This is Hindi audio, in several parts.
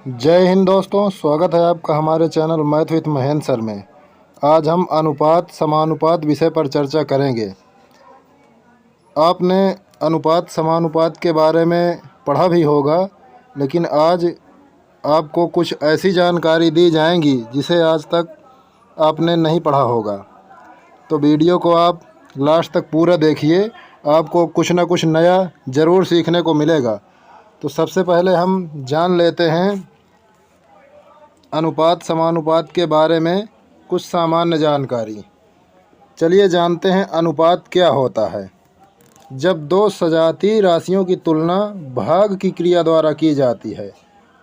जय हिंद दोस्तों, स्वागत है आपका हमारे channel math with Mahendra sir में। आज हम अनुपात समानुपात विषय पर चर्चा करेंगे। आपने अनुपात समानुपात के बारे में पढ़ा भी होगा, लेकिन आज आपको कुछ ऐसी जानकारी दी जाएंगी जिसे आज तक आपने नहीं पढ़ा होगा। तो वीडियो को आप लास्ट तक पूरा देखिए, आपको कुछ ना कुछ नया ज़रूर सीखने को मिलेगा। तो सबसे पहले हम जान लेते हैं अनुपात समानुपात के बारे में कुछ सामान्य जानकारी। चलिए जानते हैं अनुपात क्या होता है। जब दो सजातीय राशियों की तुलना भाग की क्रिया द्वारा की जाती है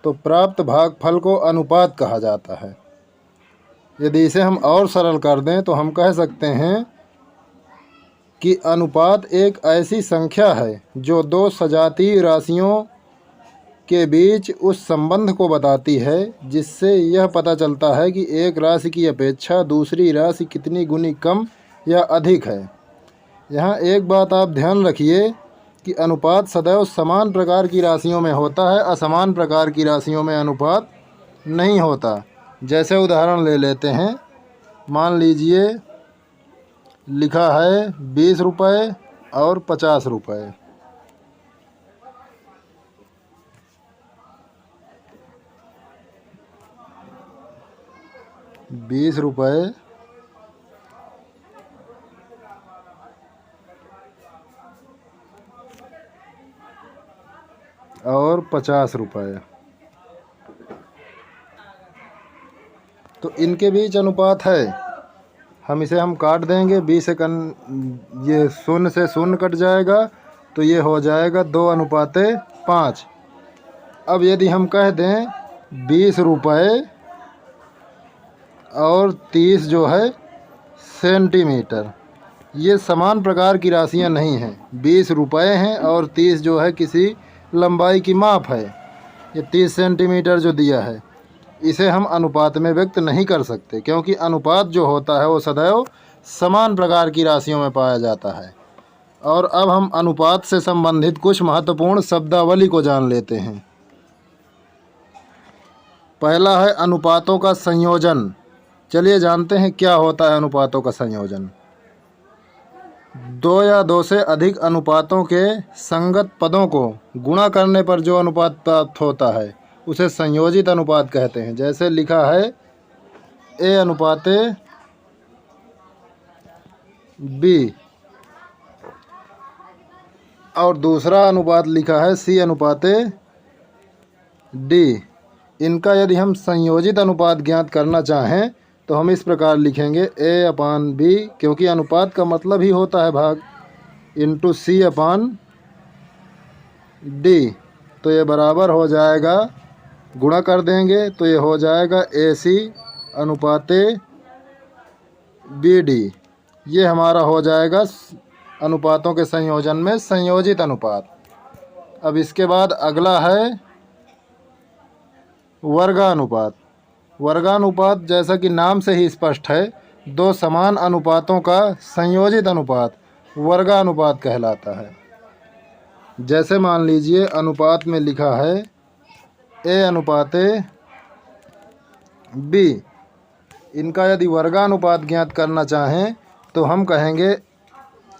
तो प्राप्त भागफल को अनुपात कहा जाता है। यदि इसे हम और सरल कर दें तो हम कह सकते हैं कि अनुपात एक ऐसी संख्या है जो दो सजातीय राशियों के बीच उस संबंध को बताती है जिससे यह पता चलता है कि एक राशि की अपेक्षा दूसरी राशि कितनी गुनी कम या अधिक है। यहाँ एक बात आप ध्यान रखिए कि अनुपात सदैव समान प्रकार की राशियों में होता है, असमान प्रकार की राशियों में अनुपात नहीं होता। जैसे उदाहरण ले लेते हैं, मान लीजिए लिखा है 20 रुपये और 50 रुपये। 20 रुपये और 50 रुपये, तो इनके बीच अनुपात है। हम काट देंगे, 20 से ये शून्य से शून्य कट जाएगा तो ये हो जाएगा 2:5। अब यदि हम कह दें 20 रुपये और 30 जो है सेंटीमीटर, ये समान प्रकार की राशियां नहीं हैं। 20 रुपये हैं और 30 जो है किसी लंबाई की माप है। ये 30 सेंटीमीटर जो दिया है इसे हम अनुपात में व्यक्त नहीं कर सकते, क्योंकि अनुपात जो होता है वो सदैव समान प्रकार की राशियों में पाया जाता है। और अब हम अनुपात से संबंधित कुछ महत्वपूर्ण शब्दावली को जान लेते हैं। पहला है अनुपातों का संयोजन। चलिए जानते हैं क्या होता है अनुपातों का संयोजन। दो या दो से अधिक अनुपातों के संगत पदों को गुणा करने पर जो अनुपात प्राप्त होता है उसे संयोजित अनुपात कहते हैं। जैसे लिखा है ए अनुपाते बी और दूसरा अनुपात लिखा है सी अनुपाते डी। इनका यदि हम संयोजित अनुपात ज्ञात करना चाहें तो हम इस प्रकार लिखेंगे A/B, क्योंकि अनुपात का मतलब ही होता है भाग, इंटू C/D। तो ये बराबर हो जाएगा, गुणा कर देंगे तो ये हो जाएगा AC अनुपाते BD। ये हमारा हो जाएगा अनुपातों के संयोजन में संयोजित अनुपात। अब इसके बाद अगला है वर्गानुपात। वर्गानुपात जैसा कि नाम से ही स्पष्ट है, दो समान अनुपातों का संयोजित अनुपात वर्गानुपात कहलाता है। जैसे मान लीजिए अनुपात में लिखा है ए अनुपाते बी। इनका यदि वर्गानुपात ज्ञात करना चाहें तो हम कहेंगे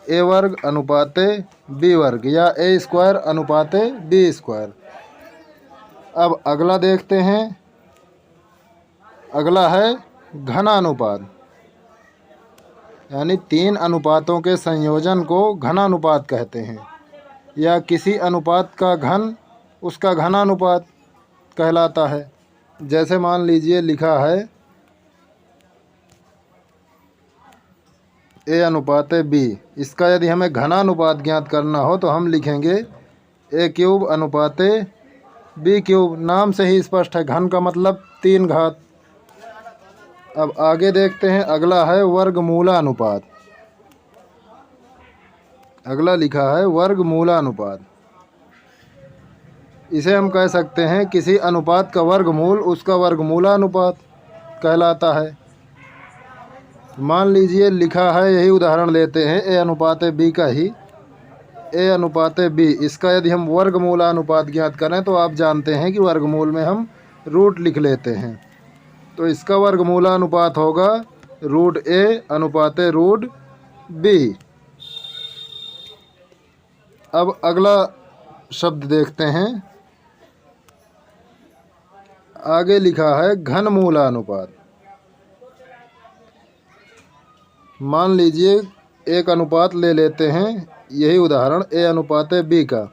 ए वर्ग अनुपाते बी वर्ग या ए स्क्वायर अनुपाते बी स्क्वायर। अब अगला देखते हैं, अगला है घनानुपात, यानी तीन अनुपातों के संयोजन को घनानुपात कहते हैं, या किसी अनुपात का घन उसका घनानुपात कहलाता है। जैसे मान लीजिए लिखा है ए अनुपाते बी। इसका यदि हमें घनानुपात ज्ञात करना हो तो हम लिखेंगे ए क्यूब अनुपाते बी क्यूब। नाम से ही स्पष्ट है, घन का मतलब 3 घात। अब आगे देखते हैं, अगला है वर्गमूलानुपात। अगला लिखा है वर्गमूलानुपात। इसे हम कह सकते हैं किसी अनुपात का वर्गमूल उसका वर्गमूलानुपात कहलाता है। मान लीजिए लिखा है, यही उदाहरण लेते हैं ए अनुपाते बी का ही, ए अनुपाते बी। इसका यदि हम वर्गमूलानुपात ज्ञात करें तो आप जानते हैं कि वर्गमूल में हम रूट लिख लेते हैं। तो इसका वर्गमूलानुपात होगा रूट ए अनुपात रूट बी। अब अगला शब्द देखते हैं। आगे लिखा है घनमूलानुपात। मान लीजिए एक अनुपात ले लेते हैं, यही उदाहरण ए अनुपात बी का।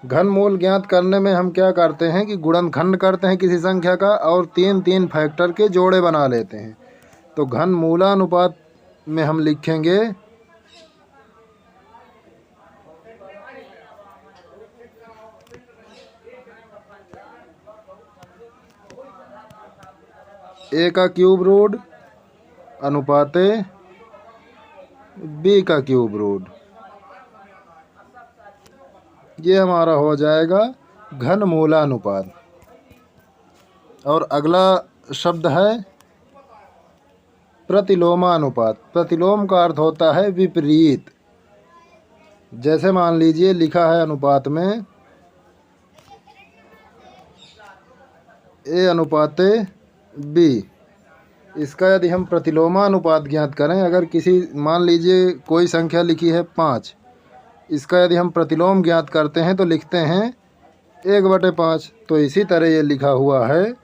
घनमूल ज्ञात करने में हम क्या करते हैं कि गुणनखंड करते हैं किसी संख्या का और तीन तीन फैक्टर के जोड़े बना लेते हैं। तो घनमूलानुपात में हम लिखेंगे ए का क्यूब रूट अनुपात बी का क्यूब रूट। ये हमारा हो जाएगा घनमूलानुपात। और अगला शब्द है प्रतिलोमानुपात। प्रतिलोम का अर्थ होता है विपरीत। जैसे मान लीजिए लिखा है अनुपात में ए अनुपात बी। इसका यदि हम प्रतिलोमानुपात ज्ञात करें, अगर किसी मान लीजिए कोई संख्या लिखी है 5, इसका यदि हम प्रतिलोम ज्ञात करते हैं तो लिखते हैं 1/5। तो इसी तरह ये लिखा हुआ है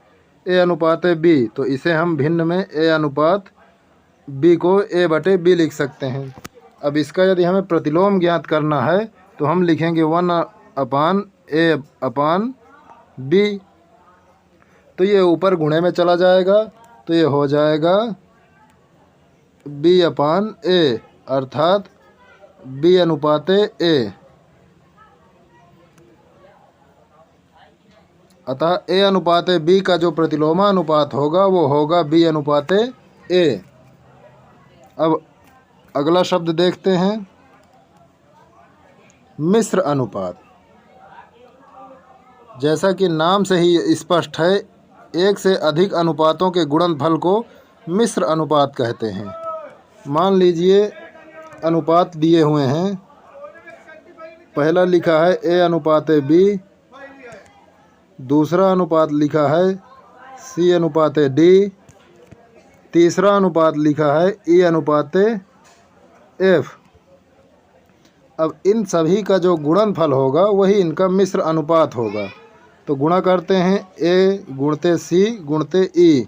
ए अनुपात बी, तो इसे हम भिन्न में ए अनुपात बी को a/b लिख सकते हैं। अब इसका यदि हमें प्रतिलोम ज्ञात करना है तो हम लिखेंगे 1/a/b। तो ये ऊपर गुणे में चला जाएगा, तो ये हो जाएगा b/a अर्थात b अनुपात a। अतः a अनुपात b का जो प्रतिलोमानुपात होगा वो होगा b अनुपात a। अब अगला शब्द देखते हैं मिश्र अनुपात। जैसा कि नाम से ही स्पष्ट है, एक से अधिक अनुपातों के गुणनफल को मिश्र अनुपात कहते हैं। मान लीजिए अनुपात दिए हुए हैं। पहला लिखा है ए अनुपात बी, दूसरा अनुपात लिखा है सी अनुपात डी, तीसरा अनुपात लिखा है ई अनुपात एफ। अब इन सभी का जो गुणनफल होगा वही इनका मिश्र अनुपात होगा। तो गुणा करते हैं ए गुणते सी गुणते ई,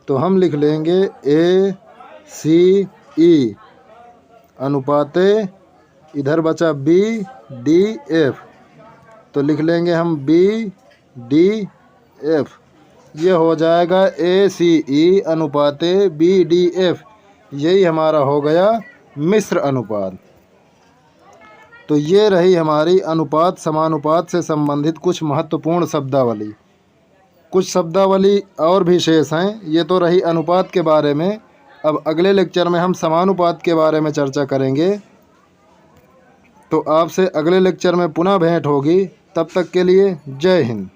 तो हम लिख लेंगे ए सी ई अनुपात इधर बचा बी डी एफ, तो लिख लेंगे हम बी डी एफ। ये हो जाएगा ए सी ई अनुपात बी डी एफ। यही हमारा हो गया मिश्र अनुपात। तो ये रही हमारी अनुपात समानुपात से संबंधित कुछ महत्वपूर्ण शब्दावली। कुछ शब्दावली और भी शेष हैं। ये तो रही अनुपात के बारे में। अब अगले लेक्चर में हम समानुपात के बारे में चर्चा करेंगे। तो आपसे अगले लेक्चर में पुनः भेंट होगी। तब तक के लिए जय हिंद।